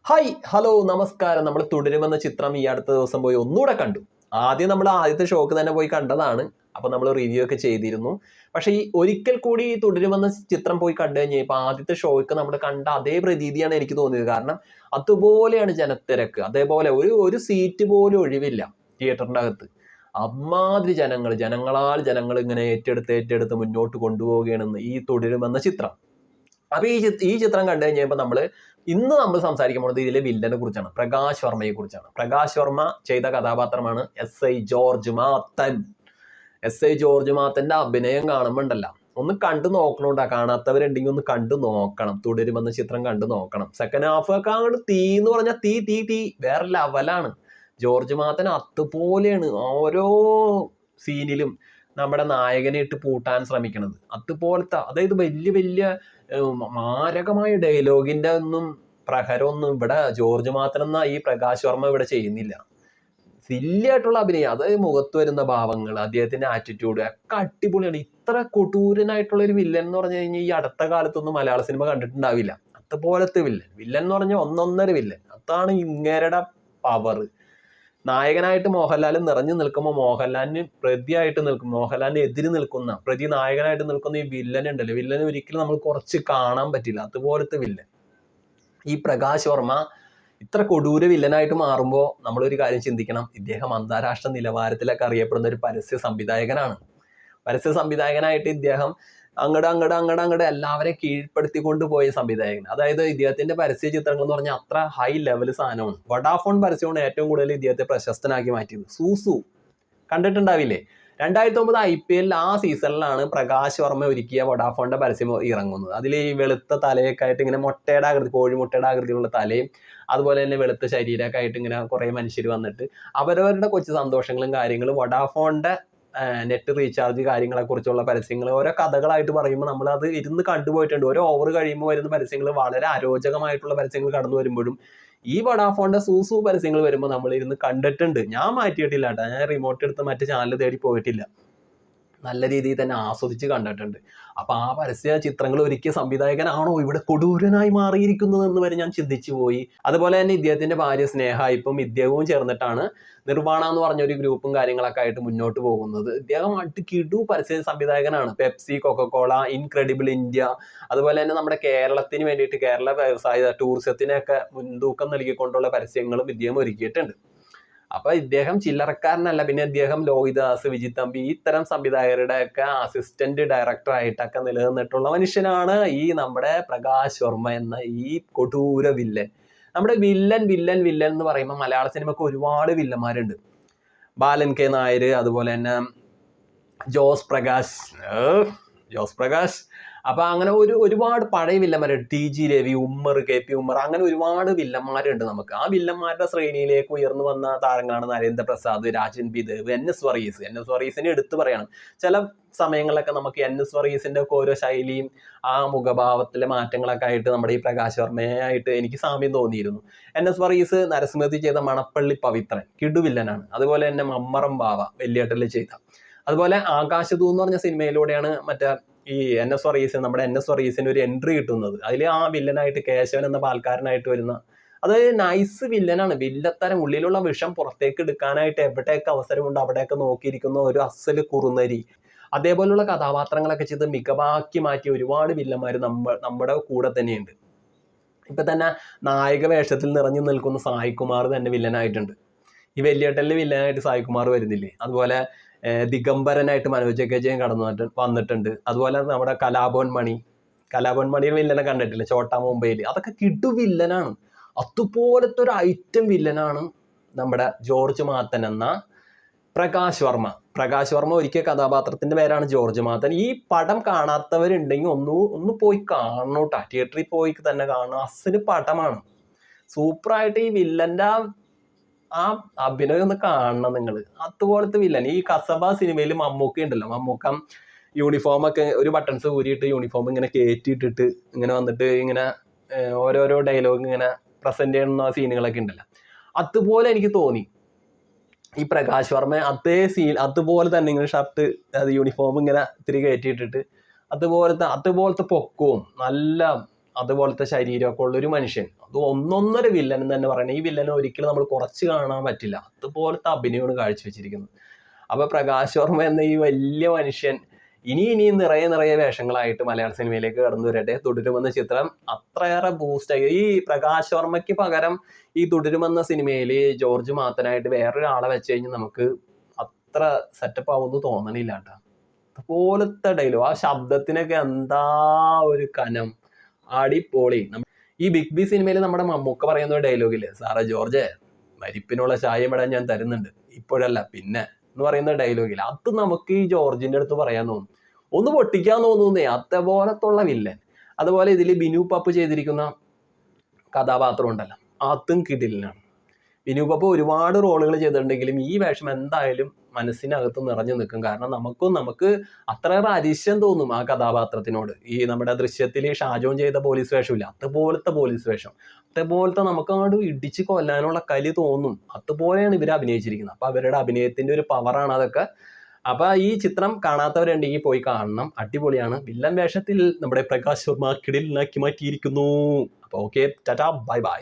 Hi hello നമസ്കാരം. നമ്മൾ തുടരുമെന്ന ചിത്രം ഈ അടുത്ത ദിവസം പോയി ഒന്നുകൂടെ കണ്ടു. ആദ്യം നമ്മൾ ആദ്യത്തെ ഷോക്ക് തന്നെ പോയി കണ്ടതാണ്. അപ്പോൾ നമ്മൾ റിവ്യൂ ഒക്കെ ചെയ്തിരുന്നു. പക്ഷേ ഈ ഒരിക്കൽ കൂടി ഈ തുടരുമെന്ന ചിത്രം പോയി കണ്ടു കഴിഞ്ഞപ്പോൾ ആദ്യത്തെ ഷോയ്ക്ക് നമ്മൾ കണ്ട അതേ പ്രതീതിയാണ് എനിക്ക് തോന്നിയത്. കാരണം അതുപോലെയാണ് ജനത്തിരക്ക്. അതേപോലെ ഒരു സീറ്റ് പോലും ഒഴിവില്ല തിയേറ്ററിൻ്റെ അകത്ത്. അമ്മാതിരി ജനങ്ങൾ ഇങ്ങനെ ഏറ്റെടുത്ത് മുന്നോട്ട് കൊണ്ടുപോവുകയാണെന്ന് ഈ തുടരുമെന്ന ചിത്രം. അപ്പൊ ഈ ചിത്രം കണ്ടു കഴിഞ്ഞപ്പോൾ ഇന്ന് നമ്മൾ സംസാരിക്കാൻ പോകുന്നത് ഇതിലെ വില്ലനെ കുറിച്ചാണ്, പ്രകാശ് വർമ്മയെ കുറിച്ചാണ്. പ്രകാശ് വർമ്മ ചെയ്ത കഥാപാത്രമാണ് SI George Mathan. SI George മാത്തന്റെ അഭിനയം കാണുമ്പോണ്ടല്ല ഒന്ന് കണ്ടു നോക്കണോണ്ടാ. കാണാത്തവരുണ്ടെങ്കിൽ ഒന്ന് കണ്ടു നോക്കണം. തുടരുമെന്ന ചിത്രം കണ്ടു നോക്കണം. സെക്കൻഡ് ഹാഫ് ഒക്കെ അങ്ങോട്ട് തീ എന്ന് പറഞ്ഞാൽ തീ വേറെ ലെവലാണ്. ജോർജ് മാത്തൻ അതുപോലെയാണ് ഓരോ സീനിലും നമ്മുടെ നായകനെ ഇട്ട് പൂട്ടാൻ ശ്രമിക്കുന്നത്. അതുപോലത്തെ, അതായത് വലിയ മാരകമായ ഡയലോഗിന്റെ പ്രഹരമൊന്നും ഇവിടെ ജോർജ് മാത്തൻ എന്ന ഈ പ്രകാശ് വർമ്മ ഇവിടെ ചെയ്യുന്നില്ല. സില്ലിയായിട്ടുള്ള അഭിനയം, അതായത് മുഖത്ത് വരുന്ന ഭാവങ്ങൾ, അദ്ദേഹത്തിന്റെ ആറ്റിറ്റ്യൂഡ് ഒക്കെ അടിപൊളിയാണ്. ഇത്ര കൊടൂരനായിട്ടുള്ള ഒരു വില്ലൻ എന്ന് പറഞ്ഞു കഴിഞ്ഞാൽ ഈ അടുത്ത കാലത്തൊന്നും മലയാള സിനിമ കണ്ടിട്ടുണ്ടാവില്ല. അതുപോലത്തെ വില്ലൻ എന്ന് പറഞ്ഞാൽ ഒന്നൊന്നര വില്ലൻ. അതാണ് ഇങ്ങേരുടെ പവർ. നായകനായിട്ട് മോഹൻലാൽ നിറഞ്ഞു നിൽക്കുമ്പോൾ മോഹൻലാലിന് എതിര് നിൽക്കുന്ന നായകനായിട്ട് നിൽക്കുന്ന ഈ വില്ലൻ ഉണ്ടല്ലോ, വില്ലനെ ഒരിക്കലും നമ്മൾ കുറച്ച് കാണാൻ പറ്റില്ല. അതുപോലത്തെ വില്ലൻ ഈ പ്രകാശ് വർമ്മ ഇത്ര കൊടൂര വില്ലനായിട്ട് മാറുമ്പോൾ നമ്മളൊരു കാര്യം ചിന്തിക്കണം. ഇദ്ദേഹം അന്താരാഷ്ട്ര നിലവാരത്തിലൊക്കെ അറിയപ്പെടുന്ന ഒരു പരസ്യ സംവിധായകനായിട്ട് ഇദ്ദേഹം അങ്ങട് എല്ലാവരെയും കീഴ്പ്പെടുത്തിക്കൊണ്ട് പോയ സംവിധായകൻ. അതായത് ഇദ്ദേഹത്തിന്റെ പരസ്യ ചിത്രങ്ങൾ എന്ന് പറഞ്ഞാൽ അത്ര ഹൈ ലെവൽ സാധനമാണ്. വഡാഫോൺ പരസ്യമാണ് ഏറ്റവും കൂടുതൽ ഇദ്ദേഹത്തെ പ്രശസ്തനാക്കി മാറ്റിയത്. സൂസു കണ്ടിട്ടുണ്ടാവില്ലേ? 2009 IPL ആ സീസണിലാണ് പ്രകാശ് വർമ്മ ഒരുക്കിയ വഡാഫോണിന്റെ പരസ്യം ഇറങ്ങുന്നത്. അതിൽ ഈ വെളുത്ത തലയൊക്കെ ആയിട്ട് ഇങ്ങനെ കോഴിമുട്ടയുടെ ആകൃതിയിലുള്ള തലയും അതുപോലെ തന്നെ വെളുത്ത ശരീരമൊക്കെ ആയിട്ട് ഇങ്ങനെ കുറെ മനുഷ്യർ വന്നിട്ട് അവരവരുടെ കൊച്ചു സന്തോഷങ്ങളും കാര്യങ്ങളും വഡാഫോണിന്റെ നെറ്റ് റീചാർജ് കാര്യങ്ങളെ കുറിച്ചുള്ള പരസ്യങ്ങൾ ഓരോ കഥകളായിട്ട് പറയുമ്പോൾ നമ്മൾ അത് ഇരുന്ന് കണ്ടുപോയിട്ടുണ്ട്. ഓരോ ഓവർ കഴിയുമ്പോൾ വരുന്ന പരസ്യങ്ങൾ വളരെ അരോചകമായിട്ടുള്ള പരസ്യങ്ങൾ കടന്നു വരുമ്പോഴും ഈ വഡാഫോണിന്റെ സൂസു പരസ്യങ്ങൾ വരുമ്പോൾ നമ്മൾ ഇരുന്ന് കണ്ടിട്ടുണ്ട്. ഞാൻ മാറ്റിയിട്ടില്ല കേട്ടോ, ഞാൻ റിമോട്ട് എടുത്ത് മറ്റു ചാനൽ തേടി പോയിട്ടില്ല. നല്ല രീതിയിൽ തന്നെ ആസ്വദിച്ച് കണ്ടിട്ടുണ്ട്. അപ്പൊ ആ പരസ്യ ചിത്രങ്ങൾ ഒരുക്കിയ സംവിധായകനാണോ ഇവിടെ കൊടൂരനായി മാറിയിരിക്കുന്നത് എന്ന് വരെ ഞാൻ ചിന്തിച്ചു പോയി. അതുപോലെ തന്നെ ഇദ്ദേഹത്തിന്റെ ഭാര്യ സ്നേഹ ഇപ്പം ഇദ്ദേഹവും ചേർന്നിട്ടാണ് നിർവാണ എന്ന് പറഞ്ഞൊരു ഗ്രൂപ്പും കാര്യങ്ങളൊക്കെ ആയിട്ട് മുന്നോട്ട് പോകുന്നത്. ഇദ്ദേഹം കിടു പരസ്യ സംവിധായകനാണ്. പെപ്സി, കൊക്കക്കോള, ഇൻക്രെഡിബിൾ ഇന്ത്യ, അതുപോലെ തന്നെ നമ്മുടെ കേരളത്തിന് വേണ്ടിയിട്ട് കേരള വ്യവസായ ടൂറിസത്തിനൊക്കെ മുൻതൂക്കം നൽകിക്കൊണ്ടുള്ള പരസ്യങ്ങളും ഇദ്ദേഹം ഒരുക്കിയിട്ടുണ്ട്. അപ്പൊ ഇദ്ദേഹം ചില്ലറക്കാരനല്ല. പിന്നെ ഇദ്ദേഹം ലോഹിദാസ്, വിജിത് തമ്പി ഇത്തരം സംവിധായകരുടെ ഒക്കെ അസിസ്റ്റന്റ് ഡയറക്ടർ ആയിട്ടൊക്കെ നിലനിന്നിട്ടുള്ള മനുഷ്യനാണ് ഈ നമ്മുടെ പ്രകാശ് വർമ്മ എന്ന ഈ കൊടൂര വില്ലൻ. നമ്മുടെ വില്ലൻ എന്ന് പറയുമ്പോൾ മലയാള സിനിമക്ക് ഒരുപാട് വില്ലന്മാരുണ്ട്. ബാലൻ കെ നായർ, അതുപോലെ തന്നെ ജോസ് പ്രകാശ്. അപ്പൊ അങ്ങനെ ഒരുപാട് പഴയ വില്ലന്മാരുണ്ട്. TG രവി, ഉമ്മർ, KP ഉമ്മർ, അങ്ങനെ ഒരുപാട് വില്ലന്മാരുണ്ട് നമുക്ക്. ആ വില്ലന്മാരുടെ ശ്രേണിയിലേക്ക് ഉയർന്നു വന്ന താരങ്ങളാണ് നരേന്ദ്രപ്രസാദ്, രാജൻ പി ദേവ്, NS വർഗീസിനെ എടുത്തു പറയണം. ചില സമയങ്ങളിലൊക്കെ നമുക്ക് NS വർഗീസിന്റെ ഒക്കെ ഓരോ ശൈലിയും ആ മുഖഭാവത്തിലെ മാറ്റങ്ങളൊക്കെ ആയിട്ട് നമ്മുടെ ഈ പ്രകാശ് വർമ്മയായിട്ട് എനിക്ക് സാമ്യം തോന്നിയിരുന്നു. NS വർഗീസ് നരസിംഹത്തിൽ ചെയ്ത മണപ്പള്ളി പവിത്രൻ കിടുവില്ലനാണ്. അതുപോലെ തന്നെ മമ്മറം ബാവ വെള്ളിയേട്ടലിൽ ചെയ്ത, അതുപോലെ ആകാശദൂ എന്ന് പറഞ്ഞ സിനിമയിലൂടെയാണ് ഈ NS വർഗീസിന് ഒരു എൻട്രി കിട്ടുന്നത്. അതിൽ ആ വില്ലനായിട്ട് കേശവൻ എന്ന പാൽക്കാരനായിട്ട് വരുന്ന, അത് നൈസ് വില്ലനാണ്. വില്ലത്തരം, ഉള്ളിലുള്ള വിഷം പുറത്തേക്ക് എടുക്കാനായിട്ട് എവിടെയൊക്കെ അവസരമുണ്ട് അവിടെയൊക്കെ നോക്കിയിരിക്കുന്ന ഒരു അസല് കുറുനരി. അതേപോലുള്ള കഥാപാത്രങ്ങളൊക്കെ ചെയ്ത് മികവാക്കി മാറ്റിയ ഒരുപാട് വില്ലന്മാർ നമ്മുടെ കൂടെ തന്നെയുണ്ട്. ഇപ്പൊ തന്നെ നായക വേഷത്തിൽ നിറഞ്ഞു നിൽക്കുന്ന സായികുമാർ തന്നെ വില്ലനായിട്ടുണ്ട്. ഈ വെള്ളിയേട്ടലിൽ വില്ലനായിട്ട് സായികുമാർ വരുന്നില്ലേ? അതുപോലെ ദിഗംബരനായിട്ട് മനോജ് കെ ജയൻ വന്നിട്ടുണ്ട്. അതുപോലെ നമ്മുടെ കലാഭവൻ മണിയുടെ വില്ലനെ കണ്ടിട്ടില്ല? ചോട്ടാ മുംബൈയിൽ. അതൊക്കെ കിടു വില്ലനാണ്. അതുപോലത്തെ ഒരു ഐറ്റം വില്ലനാണ് നമ്മുടെ ജോർജ് മാത്തൻ എന്ന പ്രകാശ് വർമ്മ ഒരുക്കിയ കഥാപാത്രത്തിന്റെ പേരാണ് ജോർജ് മാത്തൻ. ഈ പടം കാണാത്തവരുണ്ടെങ്കിൽ ഒന്ന് പോയി കാണണം കേട്ടോ. തിയേറ്ററിൽ പോയി തന്നെ കാണണം. അസല് പടമാണ്. സൂപ്പറായിട്ട് ഈ വില്ലന്റെ ആ അഭിനയം ഒന്ന് കാണണം നിങ്ങൾ. അതുപോലത്തെ വില്ലൻ. ഈ കസബ സിനിമയിൽ മമ്മൂക്ക ഉണ്ടല്ലോ, മമ്മൂക്ക യൂണിഫോം ഒക്കെ ഒരു ബട്ടൺസ് ഊരിയിട്ട് യൂണിഫോം ഇങ്ങനെ കയറ്റിയിട്ടിട്ട് ഇങ്ങനെ വന്നിട്ട് ഇങ്ങനെ ഓരോരോ ഡയലോഗ് ഇങ്ങനെ പ്രസന്റ് ചെയ്യുന്ന സീനുകളൊക്കെ ഉണ്ടല്ലോ, അതുപോലെ എനിക്ക് തോന്നി ഈ പ്രകാശ് വർമ്മ അതുപോലെ തന്നെ ഇങ്ങനെ ഷർട്ട്, അത് യൂണിഫോം ഇങ്ങനെ ഇത്തിരി കയറ്റിയിട്ടിട്ട് അതുപോലത്തെ പൊക്കവും നല്ല അതുപോലത്തെ ശരീരമൊക്കെ ഉള്ളൊരു മനുഷ്യൻ, അത് ഒന്നൊന്നര വില്ലൻ എന്ന് തന്നെ പറയണം. ഈ വില്ലനെ ഒരിക്കലും നമ്മൾ കുറച്ച് കാണാൻ പറ്റില്ല, അതുപോലത്തെ അഭിനയമാണ് കാഴ്ചവെച്ചിരിക്കുന്നത്. അപ്പൊ പ്രകാശ് വർമ്മ എന്ന ഈ വലിയ മനുഷ്യൻ ഇനിയും നിറയെ വേഷങ്ങളായിട്ട് മലയാള സിനിമയിലേക്ക് കടന്നു വരട്ടെ. തുടരുമെന്ന ചിത്രം അത്രയേറെ ബൂസ്റ്റായി. ഈ പ്രകാശ് വർമ്മയ്ക്ക് പകരം ഈ തുടരുമെന്ന സിനിമയിൽ ജോർജ് മാത്തനായിട്ട് വേറൊരാളെ വെച്ച് കഴിഞ്ഞാൽ നമുക്ക് അത്ര സെറ്റപ്പ് ആവുമെന്ന് തോന്നണില്ല കേട്ടോ. അതുപോലത്തെ ഡയലോഗ്, ആ ശബ്ദത്തിനൊക്കെ എന്താ ഒരു കനം, അടിപൊളി. ഈ ബിഗ് ബി സിനിമയിൽ നമ്മുടെ മമ്മൂക്ക പറയുന്ന ഒരു ഡയലോഗില്ലേ, സാറേ ജോർജ് മരിപ്പിനുള്ള ചായം ഇടാൻ ഞാൻ തരുന്നുണ്ട്, ഇപ്പോഴല്ല പിന്നെ എന്ന് പറയുന്ന ഡയലോഗിൽ, അത് നമുക്ക് ഈ ജോർജിന്റെ അടുത്ത് പറയാൻ തോന്നും, ഒന്ന് പൊട്ടിക്കാൻ തോന്നുന്നേ, അതേപോലത്തുള്ള വില്ലൻ. അതുപോലെ ഇതിൽ ബിനു പപ്പ് ചെയ്തിരിക്കുന്ന കഥാപാത്രം ഉണ്ടല്ലോ, അതും കിടിലനാണ്. ബിനു പപ്പ് ഒരുപാട് റോളുകൾ ചെയ്തിട്ടുണ്ടെങ്കിലും ഈ വേഷം എന്തായാലും മനസ്സിനകത്ത് നിറഞ്ഞു നിൽക്കും. കാരണം നമുക്ക് അത്രയേറെ അരിശം തോന്നും ആ കഥാപാത്രത്തിനോട്. ഈ നമ്മുടെ ദൃശ്യത്തിൽ ഷാജോൻ ചെയ്ത പോലീസ് വേഷമില്ല, അതുപോലത്തെ പോലീസ് വേഷം, അതേപോലത്തെ നമുക്കങ്ങോട്ട് ഇടിച്ച് കൊല്ലാനുള്ള കലി തോന്നും. അതുപോലെയാണ് ഇവർ അഭിനയിച്ചിരിക്കുന്നത്. അപ്പൊ അവരുടെ അഭിനയത്തിന്റെ ഒരു പവറാണ് അതൊക്കെ. അപ്പൊ ഈ ചിത്രം കാണാത്തവരുണ്ടെങ്കിൽ പോയി കാണണം, അടിപൊളിയാണ്. വില്ലൻ വേഷത്തിൽ നമ്മുടെ പ്രകാശ് വർമ്മ കിടിലനാക്കി മാറ്റിയിരിക്കുന്നു. അപ്പൊ ഓക്കെ, ടാറ്റാ, ബൈ ബൈ.